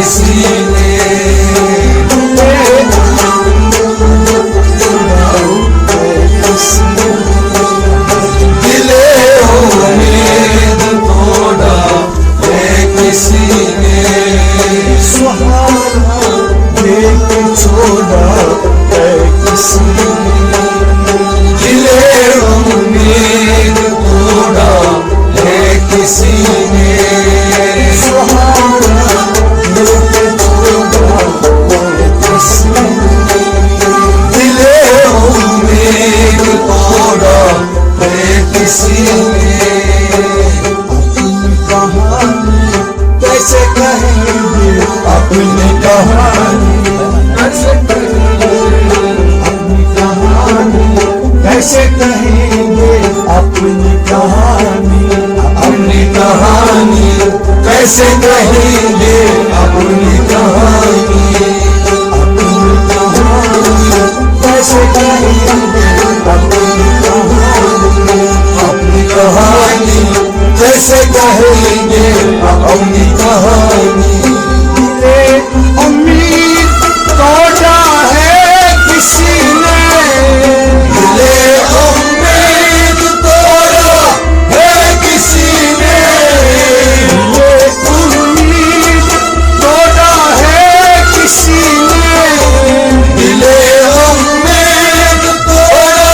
किसी ने दिले उम्मीद तोड़ा है किसी ने, सहारा लेके छोड़ा है किसी ने, दिले उम्मीद तोड़ा है किसी ने, सहारा लेके छोड़ा है किसी ने, दिले उम्मीद तोड़ा है किसी ने। अपनी कहानी कैसे कहेंगे, अपनी कहानी कैसे कहेंगे, अपनी कहानी कैसे कहेंगे, अपनी कहानी अपनी कहानी कैसे कहेंगे, अपनी कहानी अपनी कहानी कैसे कहेंगे, अपनी कहानी अपनी कहानी कैसे कहेंगे, अपनी कहानी। दिले उम्मीद तोड़ा है किसी ने, दिले उम्मीद तोड़ा है किसी ने, दिले उम्मीद तोड़ा है किसी ने, दिले उम्मीद तोड़ा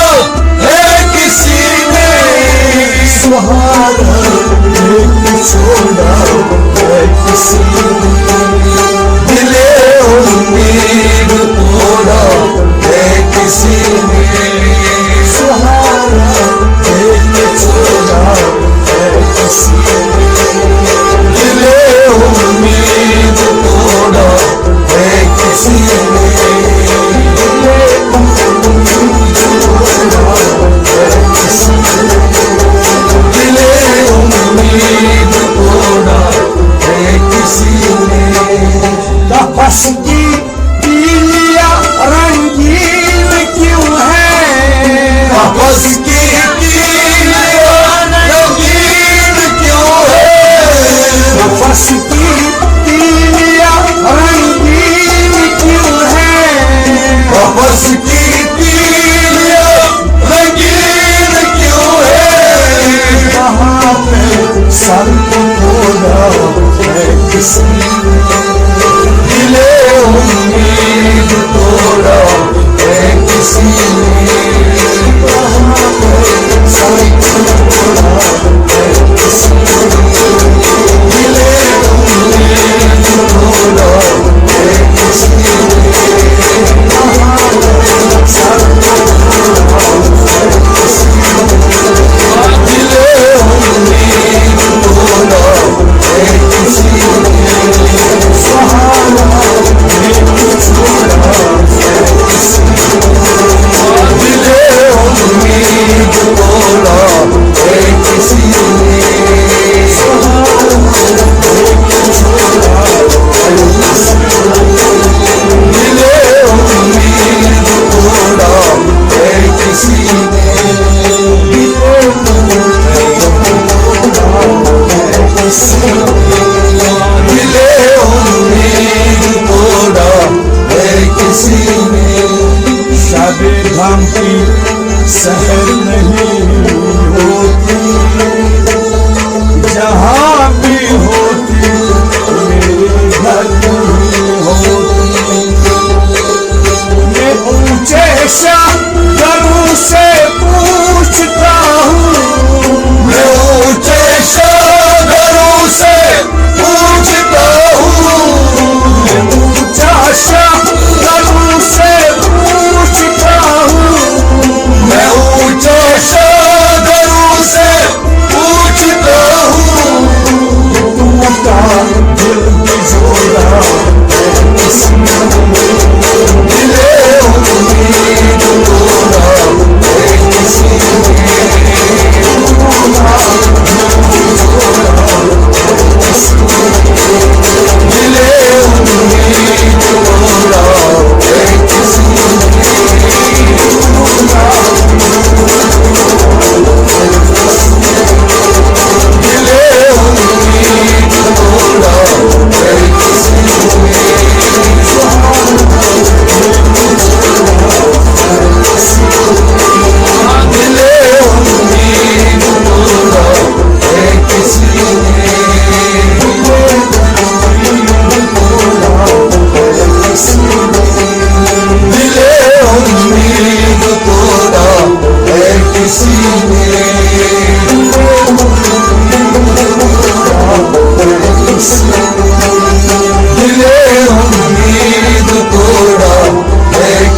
है किसी ने, सहारा लेके छोड़ा है किसी ने, दिले उम्मीद तोड़ा है किसी ने, सहारा लेके छोड़ा है किसी ने, दिले उम्मीद तोड़ा है किसी ने, दिले उम्मीद तोड़ा है किसी ने, दिले उम्मीद तोड़ा है किसी ने। तपस की पीलिया रंगीन क्यों है, आपस की तीलियां रंगीन क्यों है, तपस की पीलिया रंगीन क्यों है, आपस की तीलियां रंगीन क्यों है, कहाँ पे सर को तोड़ा है किसी ने, दिले उम्मीद तोड़ा है किसी ने, कहाँ पे सर को तोड़ा है किसी ने, दिले उम्मीद तोड़ा है किसी ने, कहाँ पे सर को तोड़ा है किसी ने, दिले उम्मीद तोड़ा है किसी ने, सहारा लेके छोड़ा है किसी ने, दिले उम्मीद तोड़ा है किसी ने, सहारा लेके छोड़ा है किसी ने, दिले उम्मीद तोड़ा है किसी ने, दिले है किसी ने, दिले उम्मीद तोड़ा है किसी ने। शबे गम की सहर नहीं होती, जहाँ भी होती मेरे घर नहीं होती, मैं ऊंचे शहरों से पूछता हूँ, मैं ऊंचे शहरों से पूछता हूँ, मैं ऊंचा शहरों से पूछता हूँ, मैं ऊंचे शहरों से पूछता हूँ, टूटा दिल की जोड़ा है किसी ने, दिले उम्मीद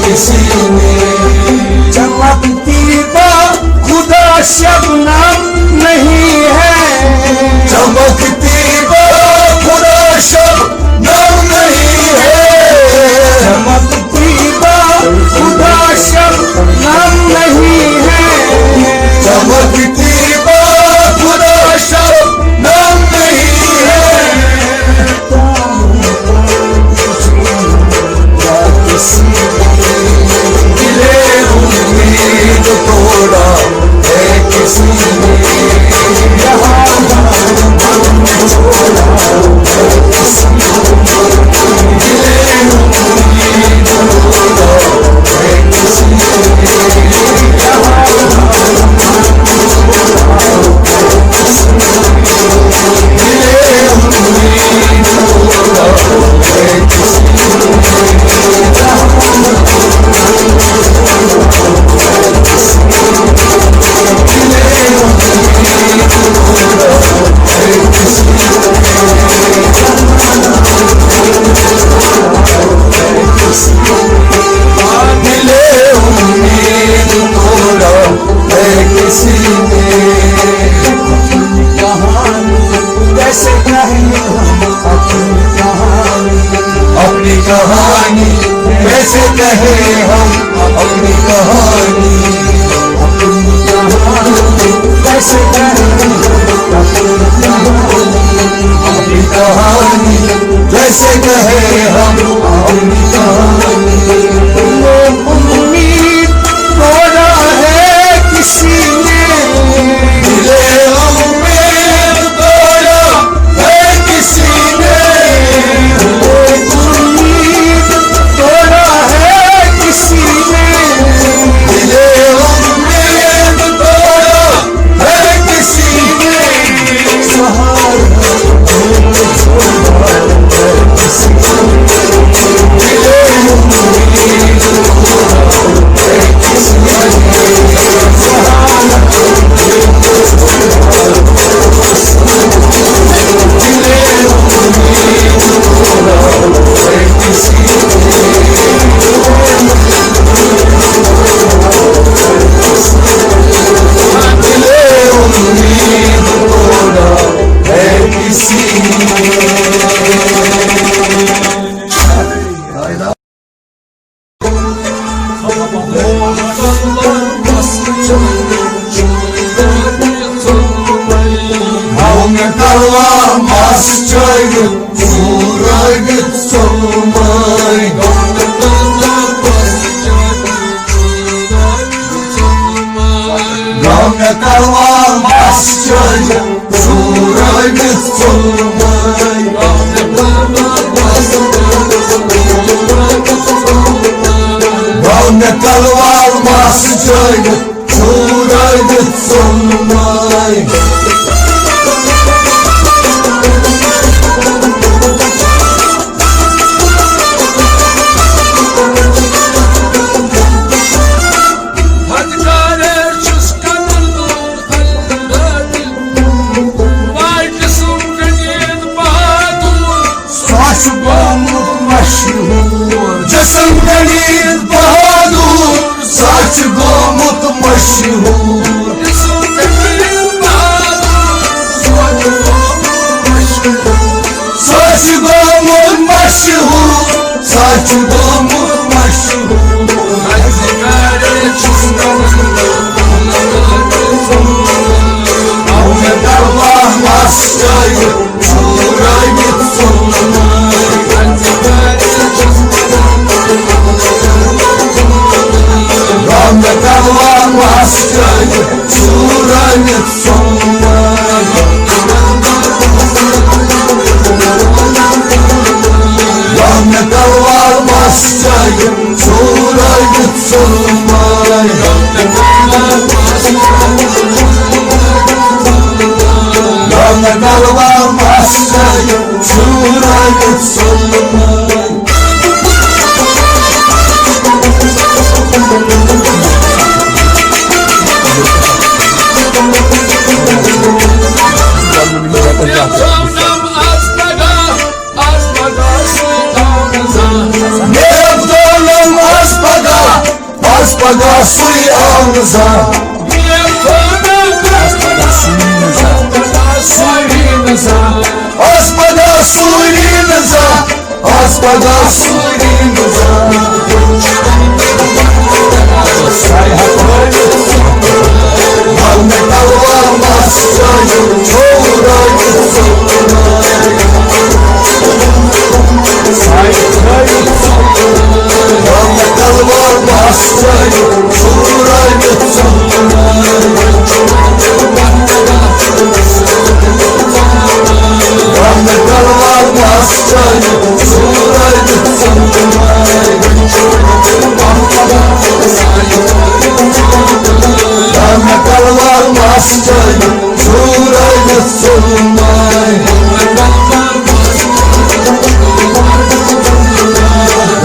किसी ने। चमकती बा खुदा शबनम नहीं है, चमकती बा खुदा शबनम नहीं है, चमकती बा खुदा शबनम नहीं है, चमकती बा खुदा शबनम नहीं है। दिले उम्मीद तोड़ा है किसी ने, अपनी कहानी कैसे कहे हम, अपनी कहानी कैसे कहें अपनी कहानी कैसे कहे हम, अपनी कहानी। उम्मीद तोड़ा है किसी ने, दिले उम्मीद तोड़ा है किसी ने, उम्मीद तोड़ा है किसी ने, दिले उम्मीद तोड़ा है किसी ने। So suyağınıza Aspada suyunuza Aspada suyunuza Ahmet Allah'ımaz çayım çoğurayım Ahmet Allah'ımaz çayım çoğurayım Ahmet Allah'ımaz çayım çoğurayım Ahmet Allah'ımaz çayım çoğurayım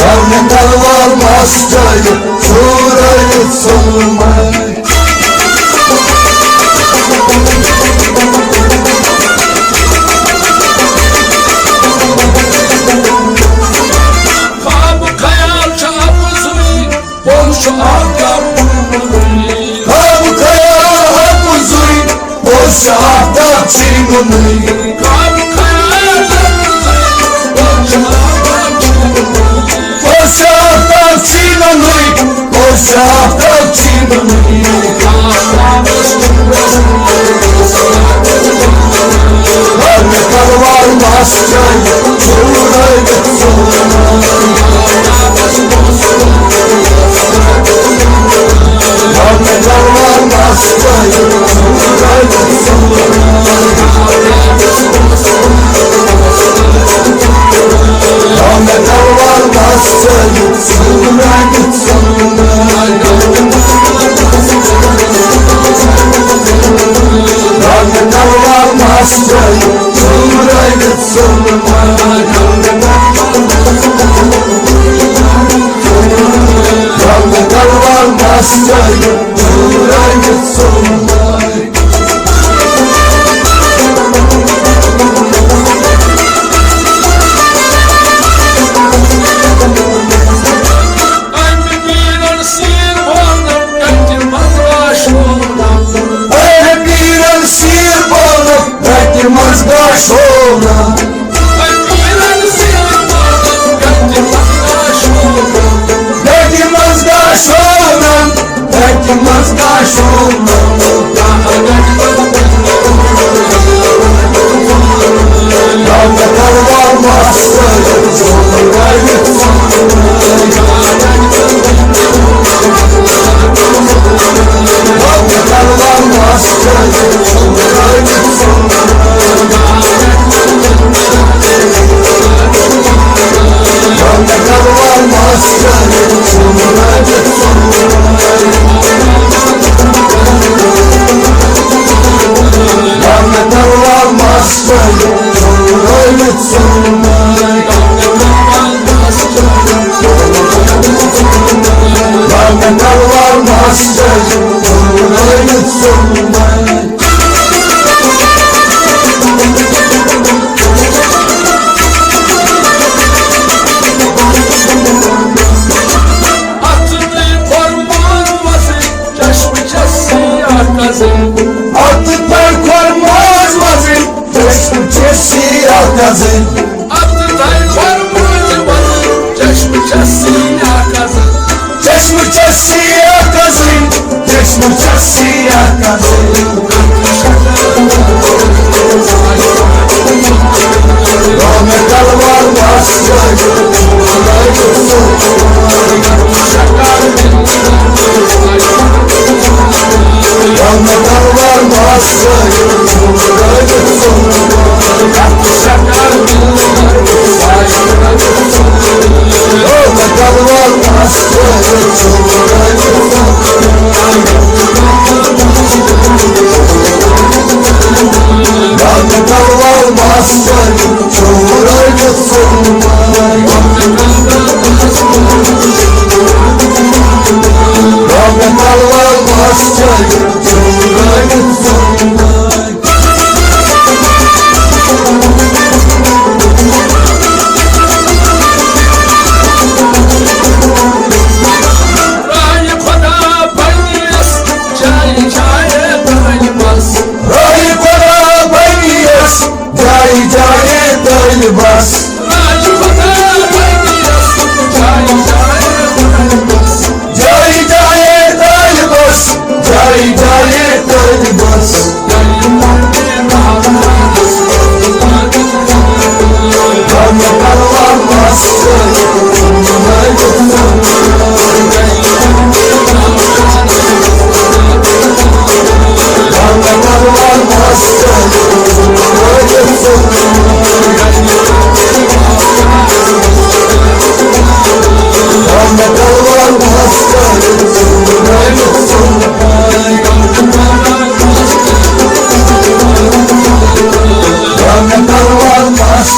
Rahmet Allah'ımaz çayım çoğurayım Kabukaya hapuzuy Boşa ahtap çiğnunay Boşa ahtap çiğnunay Boşa ahtap çiğnunay Rahmet Allah'ımaz çayım çoğurayım Ahmet Allah'ımaz çayım çoğurayım Ahmet Allah'ımaz çayım çoğurayım Rahmet Allah'ımaz çayım çoğurayım Rahmet Allah'ımaz çayım çoğurayım Yılmaz Gaşoğlu Yılmaz Gaşoğlu Yılmaz Gaşoğlu Rahmet Allah'ımaz çayım çoğurayım Rahmet Allah'ımaz çayım çoğurayım Rahmet Allah'ımaz çayım çoğurayım Rahmet Allah'ımaz çayım çoğurayım Rahmet Allah'ımaz çayım çoğurayım Attıklar kormaz vazir Çeşme siyah gazin Attıklar kormaz vazir Çeşme siyah gazin Çeşme siyah gazin Çeşme siyah gazin Rahmet Allah'ımaz çayım çoğurayım Rahmet Allah'ımaz çayım çoğurayım Rahmet Allah'ımaz çayım çoğurayım Cumhuriyet sonray Rahmetler varmaz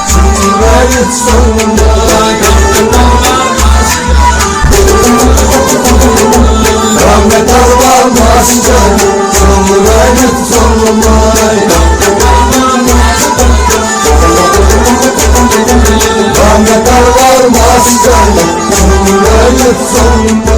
Cumhuriyet sonray Rahmetler varmaz Cumhuriyet sonray Rahmetler varmaz Cumhuriyet sonray